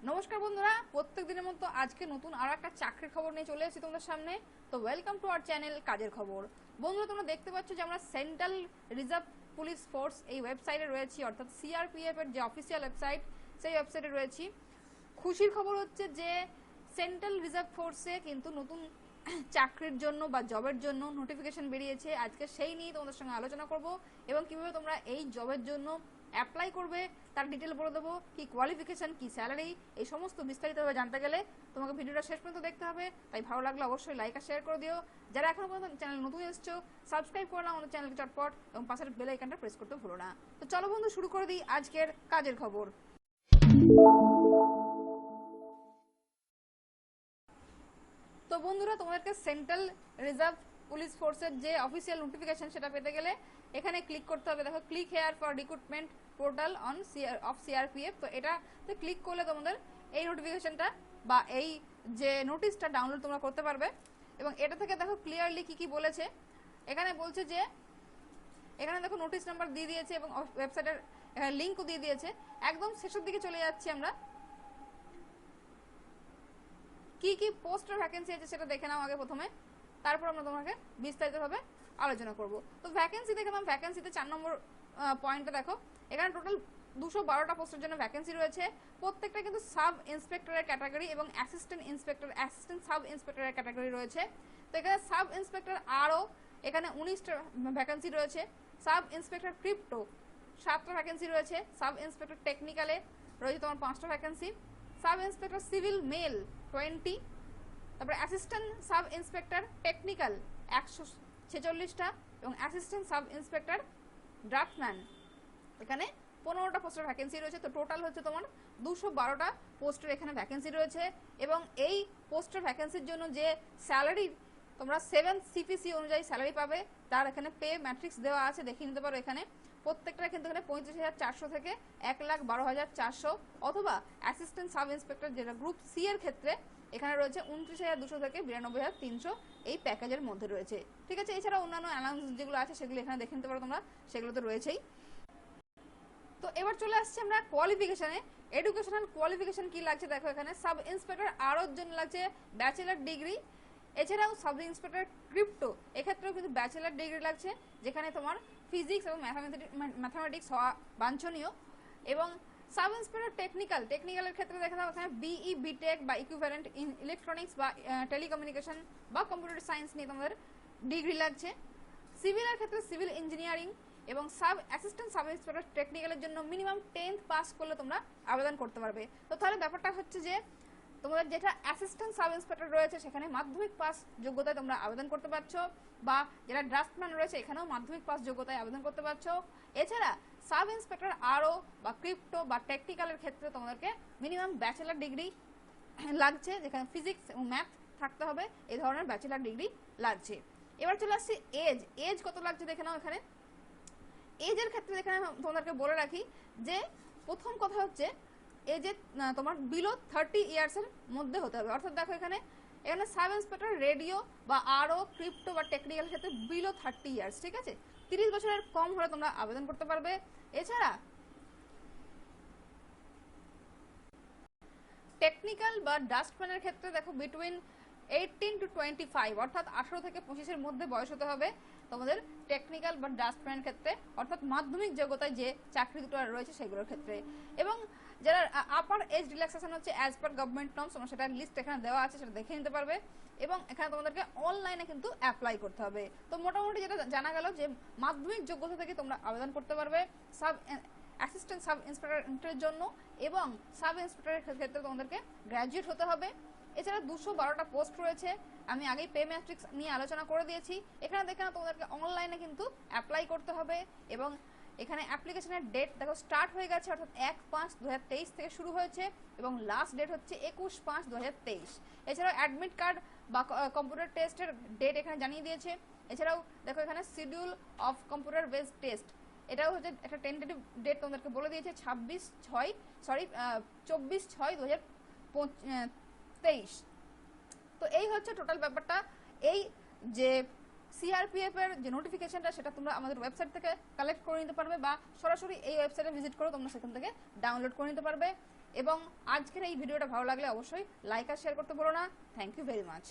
নমস্কার বন্ধুরা, প্রত্যেক দিনের মতো আজকে নতুন আর একটা চাকরির খবর নিয়ে চলে এসেছি তোমাদের সামনে। তো ওয়েলকাম টু আওয়ার চ্যানেল কাজের খবর। বন্ধুরা, তোমরা দেখতে পাচ্ছ যে আমরা সেন্ট্রাল রিজার্ভ পুলিশ ফোর্স এই ওয়েবসাইটে রয়েছি, অর্থাৎ সিআরপিএফ এর যে অফিসিয়াল ওয়েবসাইট সেই ওয়েবসাইটে রয়েছি। খুশির খবর হচ্ছে যে সেন্ট্রাল রিজার্ভ ফোর্সে কিন্তু নতুন চাকরির জন্য বা জবের জন্য নোটিফিকেশন বেরিয়েছে। আজকে সেই নিয়ে তোমাদের সঙ্গে আলোচনা করব এবং কিভাবে তোমরা এই জবের জন্য অ্যাপ্লাই করবে তার ডিটেল বলে দেবো, কি কোয়ালিফিকেশন, কি স্যালারি, এই সমস্ত বিস্তারিতভাবে জানতে গেলে তোমাকে ভিডিওটা শেষ পর্যন্ত দেখতে হবে। তাই ভালো লাগলে অবশ্যই লাইক আর শেয়ার করে দিও। যারা এখনো পর্যন্ত চ্যানেল নতুন এসেছো, সাবস্ক্রাইব করে নাও আমাদের চ্যানেলকে চটপট এবং পাশের বেল আইকনটা প্রেস করতে ভুলো না। তো চলো বন্ধু, শুরু করে দিই আজকের কাজের খবর। তো বন্ধুরা, তোমাদেরকে সেন্ট্রাল রিজার্ভ পুলিশ ফোর্সের যে অফিসিয়াল নোটিফিকেশন সেটা পেতে গেলে এখানে ক্লিক করতে হবে। দেখো, click here for recruitment portal on of CRPF. তো এটাতে ক্লিক করলে তোমাদের এই নোটিফিকেশনটা বা এই যে নোটিশটা ডাউনলোড তোমরা করতে পারবে। এবং এটা থেকে দেখো ক্লিয়ারলি কি কি বলেছে। এখানে বলছে যে এখানে দেখো নোটিশ নাম্বার দিয়ে দিয়েছে এবং ওয়েবসাইটের লিঙ্কও দিয়ে দিয়েছে। একদম শেষের দিকে চলে যাচ্ছি আমরা। কি কি পোস্টের ভ্যাকেন্সি আছে সেটা দেখে নাও আগে প্রথমে, তারপর আমরা তোমাকে বিস্তারিতভাবে আলোচনা করব। তো ভ্যাকেন্সি দেখে নাও। ভ্যাকেন্সিতে 4 নম্বর পয়েন্টে দেখো এখানে টোটাল 212টা পোস্টের জন্য ভ্যাকেন্সি রয়েছে। প্রত্যেকটা কিন্তু সাব ইন্সপেক্টরের ক্যাটাগরি এবং অ্যাসিস্ট্যান্ট সাব ইন্সপেক্টরের ক্যাটাগরি রয়েছে। তো এখানে সাব ইন্সপেক্টর আরও এখানে 19টা ভ্যাকেন্সি রয়েছে। সাব ইন্সপেক্টর ক্রিপ্টো 7টা ভ্যাকেন্সি রয়েছে। সাব ইন্সপেক্টর টেকনিক্যালে রয়েছে তোমার 5টা vacancy. Sub inspector civil male 20, তারপরে অ্যাসিস্ট্যান্ট সাব ইন্সপেক্টর টেকনিক্যাল 146টা এবং অ্যাসিস্ট্যান্ট সাব ইন্সপেক্টর ড্রাফটম্যান এখানে 15টা পোস্টের ভ্যাকেন্সি রয়েছে। তো টোটাল হচ্ছে তোমার 212টা পোস্টের এখানে ভ্যাকেন্সি রয়েছে। এবং এই পোস্টের ভ্যাকেন্সির জন্য যে স্যালারি তোমরা 7 সিপিসি অনুযায়ী স্যালারি পাবে তার এখানে পে ম্যাট্রিক্স দেওয়া আছে, দেখে নিতে পারো। এখানে প্রত্যেকটা কিন্তু এখানে 35,400 থেকে 1,12,400, অথবা অ্যাসিস্ট্যান্ট সাব ইন্সপেক্টর যেটা গ্রুপ সি এর ক্ষেত্রে এখানে রয়েছে 29,200 থেকে 92,300 এই প্যাকেজের মধ্যে রয়েছে। ঠিক আছে, এছাড়া অন্যান্য অ্যানাউন্স যেগুলো আছে সেগুলো এখানে দেখে নিতে পারো তোমরা, সেগুলো তো রয়েছেই। তো এবার চলে আসছে আমরা কোয়ালিফিকেশনে। এডুকেশনাল কোয়ালিফিকেশন কি লাগছে দেখো। এখানে সাব ইন্সপেক্টর আরও জন্য লাগছে ব্যাচেলার ডিগ্রি। এছাড়াও সাব ইন্সপেক্টর ক্রিপ্টো এক্ষেত্রেও কিন্তু ব্যাচেলার ডিগ্রি লাগছে, যেখানে তোমার ফিজিক্স এবং ম্যাথামেটিক্স হওয়া বাঞ্ছনীয়। এবং সাব ইন্সপেক্টর টেকনিক্যালের ক্ষেত্রে দেখা যাবে এখানে বিই বিটেক বা ইকুইভ্যালেন্ট ইন ইলেকট্রনিক্স বা টেলিকমিউনিকেশন বা কম্পিউটার সায়েন্স নিয়ে তোমাদের ডিগ্রি লাগছে। সিভিলের ক্ষেত্রে সিভিল ইঞ্জিনিয়ারিং এবং অ্যাসিস্ট্যান্ট সাব ইন্সপেক্টর টেকনিক্যালের জন্য মিনিমাম 10th পাস করলে তোমরা আবেদন করতে পারবে। তো তাহলে ব্যাপারটা হচ্ছে যে তোমাদের যেটা অ্যাসিস্ট্যান্ট সাব ইন্সপেক্টর রয়েছে সেখানে মাধ্যমিক পাস যোগ্যতায় তোমরা আবেদন করতে পারছো, বা যেটা ড্রাফটম্যান রয়েছে এখানেও মাধ্যমিক পাস যোগ্যতায় আবেদন করতে পারছো। এছাড়া সাব ইন্সপেক্টর আরও বা ক্রিপ্টো বা টেকনিক্যালের ক্ষেত্রে তোমাদেরকে মিনিমাম ব্যাচেলার ডিগ্রি লাগছে, যেখানে ফিজিক্স এবং ম্যাথ থাকতে হবে। এই ধরনের ব্যাচেলার ডিগ্রি লাগছে। এবার চলে আসছি এজ কত লাগছে দেখে নাও। এখানে এজের ক্ষেত্রে এখানে তোমাদেরকে বলে রাখি যে প্রথম কথা হচ্ছে এজে তোমার বিলো 30 ইয়ার্সের মধ্যে হতে হবে। অর্থাৎ দেখো এখানে সাব ইন্সপেক্টর রেডিও বা আরও ক্রিপ্টো বা টেকনিক্যাল ক্ষেত্রে বিলো 30 ইয়ার্স, ঠিক আছে। 30 বছরের কম হলে তোমরা আবেদন করতে পারবে। এছাড়া টেকনিক্যাল বা ড্রাফটম্যানের ক্ষেত্রে দেখো বিটুইন 18 to 25, অর্থাৎ 18 থেকে 25-এর মধ্যে বয়স হতে হবে তোমাদের টেকনিক্যাল বা ড্রাফটম্যানের ক্ষেত্রে, অর্থাৎ মাধ্যমিক যোগ্যতায় যে চাকরি দুটো রয়েছে সেগুলোর ক্ষেত্রে। এবং যারা আপার এজ রিল্যাক্সেশন হচ্ছে অ্যাজ পার গভর্নমেন্ট নর্মস, তোমরা সেটার লিস্ট এখানে দেওয়া আছে, সেটা দেখে নিতে পারবে। এবং এখানে তোমাদেরকে অনলাইনে কিন্তু অ্যাপ্লাই করতে হবে। তো মোটামুটি যেটা জানা গেল যে মাধ্যমিক যোগ্যতা থেকে তোমরা আবেদন করতে পারবে অ্যাসিস্ট্যান্ট সাব ইন্সপেক্টরের জন্য, এবং সাব ইন্সপেক্টরের ক্ষেত্রে তোমাদেরকে গ্র্যাজুয়েট হতে হবে। এছাড়া 212টা পোস্ট রয়েছে, আমি আগেই পে ম্যাট্রিক্স নিয়ে আলোচনা করে দিয়েছি। এখানে দেখে না তোমাদেরকে অনলাইনে কিন্তু অ্যাপ্লাই করতে হবে। এবং এখানে অ্যাপ্লিকেশনের ডেট দেখো স্টার্ট হয়ে গেছে, অর্থাৎ 1/5/2023 থেকে শুরু হয়েছে এবং লাস্ট ডেট হচ্ছে 21/5/2023। এছাড়াও অ্যাডমিট কার্ড বা কম্পিউটার টেস্টের ডেট এখানে জানিয়ে দিয়েছে। এছাড়াও দেখো এখানে schedule of computer based test, এটাও হচ্ছে একটা টেন্টেটিভ ডেট তোমাদেরকে বলে দিয়েছে 24/6/2023। তো এই হচ্ছে টোটাল ব্যাপারটা। এই যে সিআরপিএফ এর যে নোটিফিকেশনটা সেটা তোমরা আমাদের ওয়েবসাইট থেকে কালেক্ট করে নিতে পারবে, বা সরাসরি এই ওয়েবসাইটে ভিজিট করে তোমরা সেখান থেকে ডাউনলোড করে নিতে পারবে। এবং আজকের এই ভিডিওটা ভালো লাগলে অবশ্যই লাইক আর শেয়ার করতে ভুলো না। Thank you very much.